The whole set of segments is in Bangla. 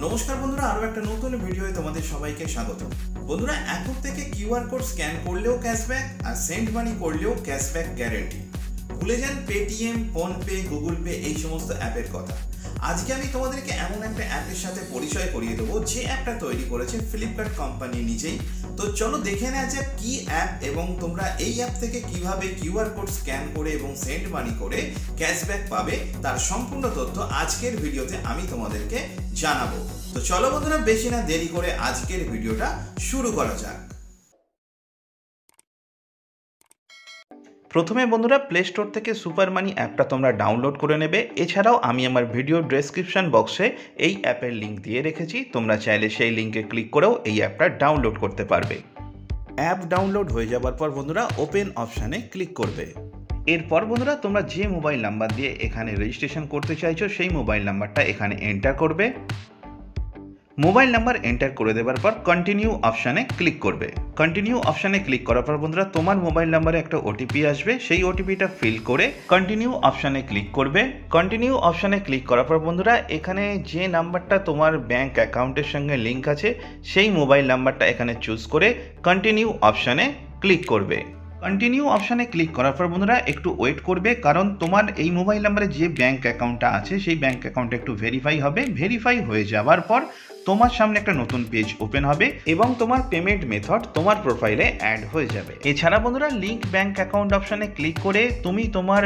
নমস্কার বন্ধুরা, আরো একটা নতুন ভিডিওতে তোমাদের সবাইকে স্বাগত। বন্ধুরা, এখন থেকে কিউআর কোড স্ক্যান করলেও ক্যাশব্যাক আর সেন্ড মানি করলেও ক্যাশব্যাক গ্যারান্টি। ভুলে যান পেটিএম, ফোনপে, গুগল পে এই সমস্ত অ্যাপের কথা। আজকে আমি তোমাদেরকে এমন একটা অ্যাপের সাথে পরিচয় করিয়ে দেবো যে অ্যাপটা তৈরি করেছে ফ্লিপকার্ট কোম্পানি নিজেই। তো চলো দেখে নেওয়া যাক কি অ্যাপ এবং তোমরা এই অ্যাপ থেকে কিভাবে কিউআর কোড স্ক্যান করে এবং সেন্ড মানি করে ক্যাশব্যাক পাবে তার সম্পূর্ণ তথ্য আজকের ভিডিওতে আমি তোমাদেরকে জানাবো। তো চলো বন্ধুরা, বেশি না দেরি করে আজকের ভিডিওটা শুরু করা যাক। প্রথমে বন্ধুরা, প্লে স্টোর থেকে সুপার মানি অ্যাপটা তোমরা ডাউনলোড করে নেবে। এছাড়াও আমি আমার ভিডিও ডেসক্রিপশন বক্সে এই অ্যাপের লিঙ্ক দিয়ে রেখেছি, তোমরা চাইলে সেই লিঙ্কে ক্লিক করেও এই অ্যাপটা ডাউনলোড করতে পারবে। অ্যাপ ডাউনলোড হয়ে যাওয়ার পর বন্ধুরা ওপেন অপশানে ক্লিক করবে। এরপর বন্ধুরা, তোমরা যে মোবাইল নাম্বার দিয়ে এখানে রেজিস্ট্রেশন করতে চাইছো সেই মোবাইল নাম্বারটা এখানে এন্টার করবে। মোবাইল নাম্বার এন্টার করে দেওয়ার পর কন্টিনিউ অপশানে ক্লিক করবে। কন্টিনিউ অপশানে ক্লিক করার পর বন্ধুরা তোমার মোবাইল নাম্বারে একটা ওটিপি আসবে, সেই ওটিপিটা ফিল করে কন্টিনিউ অপশানে ক্লিক করবে। কন্টিনিউ অপশানে ক্লিক করার পর বন্ধুরা এখানে যে নাম্বারটা তোমার ব্যাংক অ্যাকাউন্টের সঙ্গে লিঙ্ক আছে সেই মোবাইল নাম্বারটা এখানে চুজ করে কন্টিনিউ অপশানে ক্লিক করবে। কন্টিনিউ অপশানে ক্লিক করার পর বন্ধুরা একটু ওয়েট করবে, কারণ তোমার এই মোবাইল নাম্বারে যে ব্যাংক অ্যাকাউন্টটা আছে সেই ব্যাংক অ্যাকাউন্টটা একটু ভেরিফাই হবে। ভেরিফাই হয়ে যাওয়ার পর তোমার সামনে একটা নতুন পেজ ওপেন হবে এবং তোমার পেমেন্ট মেথড তোমার প্রোফাইলে অ্যাড হয়ে যাবে। এছাড়া বন্ধুরা লিঙ্ক ব্যাংক অ্যাকাউন্ট অপশানে ক্লিক করে তুমি তোমার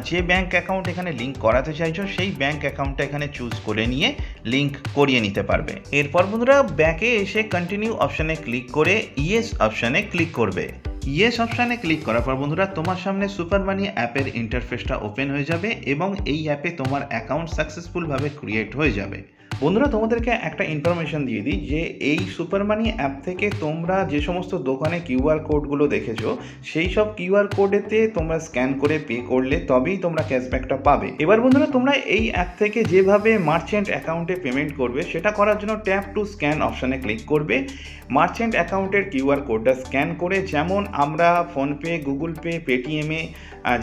যে ব্যাংক অ্যাকাউন্ট এখানে লিঙ্ক করাতে চাইছো সেই ব্যাংক অ্যাকাউন্টটা এখানে চুজ করে নিয়ে লিঙ্ক করিয়ে নিতে পারবে। এরপর বন্ধুরা ব্যাকে এসে কন্টিনিউ অপশানে ক্লিক করে ইয়েস অপশানে ক্লিক করবে। ইয়েস অপশানে ক্লিক করার পর বন্ধুরা তোমার সামনে সুপার মানি অ্যাপের ইন্টারফেসটা ওপেন হয়ে যাবে এবং এই অ্যাপে তোমার অ্যাকাউন্ট সাকসেসফুলভাবে ক্রিয়েট হয়ে যাবে। বন্ধুরা তোমাদেরকে একটা ইনফরমেশন দিয়ে দিই যে এই সুপার মানি অ্যাপ থেকে তোমরা যে সমস্ত দোকানে কিউআর কোডগুলো দেখেছো সেই সব কিউআর কোডেতে তোমরা স্ক্যান করে পে করলে তবেই তোমরা ক্যাশব্যাকটা পাবে। এবার বন্ধুরা তোমরা এই অ্যাপ থেকে যেভাবে মার্চেন্ট অ্যাকাউন্টে পেমেন্ট করবে সেটা করার জন্য ট্যাপ টু স্ক্যান অপশানে ক্লিক করবে। মার্চেন্ট অ্যাকাউন্টের কিউআর কোডটা স্ক্যান করে যেমন আমরা ফোনপে, গুগল পে, পেটিএমে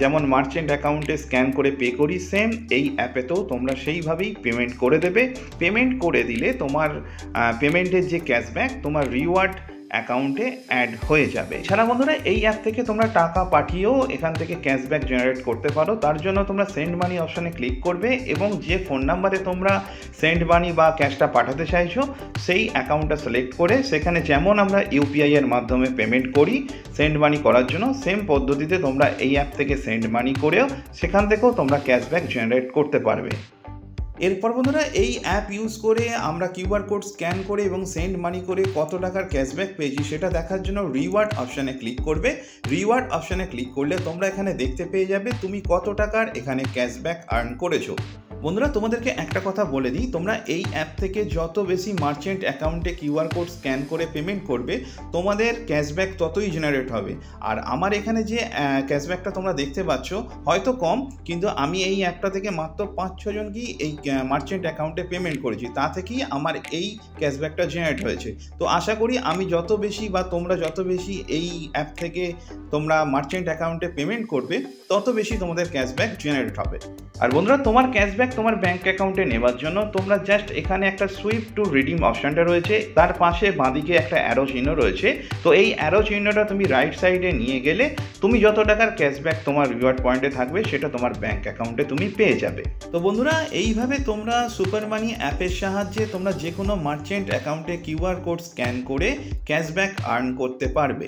যেমন মার্চেন্ট অ্যাকাউন্টে স্ক্যান করে পে করি, সেম এই অ্যাপেতেও তোমরা সেইভাবেই পেমেন্ট করে দেবে। পেমেন্ট করে দিলে তোমার পেমেন্টের যে ক্যাশব্যাক তোমার রিওয়ার্ড অ্যাকাউন্টে অ্যাড হয়ে যাবে। এছাড়া বন্ধুরা এই অ্যাপ থেকে তোমরা টাকা পাঠিয়েও এখান থেকে ক্যাশব্যাক জেনারেট করতে পারো। তার জন্য তোমরা সেন্ড মানি অপশানে ক্লিক করবে এবং যে ফোন নাম্বারে তোমরা সেন্ড মানি বা ক্যাশটা পাঠাতে চাইছো সেই অ্যাকাউন্টটা সিলেক্ট করে সেখানে যেমন আমরা ইউপিআই এর মাধ্যমে পেমেন্ট করি সেন্ড মানি করার জন্য সেম পদ্ধতিতে তোমরা এই অ্যাপ থেকে সেন্ড মানি করেও সেখান থেকেও তোমরা ক্যাশব্যাক জেনারেট করতে পারবে। এরপর বন্ধুরা এই অ্যাপ ইউজ করে আমরা কিউআর কোড স্ক্যান করে এবং সেন্ড মানি করে কত টাকার ক্যাশব্যাক পেয়েছি সেটা দেখার জন্য রিওয়ার্ড অপশানে ক্লিক করবে। রিওয়ার্ড অপশানে ক্লিক করলে তোমরা এখানে দেখতে পেয়ে যাবে তুমি কত টাকার এখানে ক্যাশব্যাক আর্ন করেছো। বন্ধুরা তোমাদেরকে একটা কথা বলে দিই, তোমরা এই অ্যাপ থেকে যত বেশি মার্চেন্ট অ্যাকাউন্টে কিউআর কোড স্ক্যান করে পেমেন্ট করবে তোমাদের ক্যাশব্যাক ততই জেনারেট হবে। আর আমার এখানে যে ক্যাশব্যাকটা তোমরা দেখতে পাচ্ছ হয়তো কম, কিন্তু আমি এই অ্যাপটা থেকে মাত্র 5-6 জনকেই এই মার্চেন্ট অ্যাকাউন্টে পেমেন্ট করেছি, তা থেকেই আমার এই ক্যাশব্যাকটা জেনারেট হয়েছে। তো আশা করি আমি যত বেশি বা তোমরা যত বেশি এই অ্যাপ থেকে তোমরা মার্চেন্ট অ্যাকাউন্টে পেমেন্ট করবে তত বেশি তোমাদের ক্যাশব্যাক জেনারেট হবে। আর বন্ধুরা তোমার ক্যাশব্যাক তোমার ব্যাংক অ্যাকাউন্টে নেওয়ার জন্য তোমরা জাস্ট এখানে একটা সুইপ টু রিডিম অপশানটা রয়েছে, তার পাশে বাঁদিকে একটা অ্যারো চিহ্ন রয়েছে। তো এই অ্যারো চিহ্নটা তুমি রাইট সাইডে নিয়ে গেলে তুমি যত টাকার ক্যাশব্যাক তোমার রিওয়ার্ড পয়েন্টে থাকবে সেটা তোমার ব্যাংক অ্যাকাউন্টে তুমি পেয়ে যাবে। তো বন্ধুরা এইভাবে তোমরা সুপার মানি অ্যাপের সাহায্যে তোমরা যে কোনো মার্চেন্ট অ্যাকাউন্টে কিউআর কোড স্ক্যান করে ক্যাশব্যাক আর্ন করতে পারবে।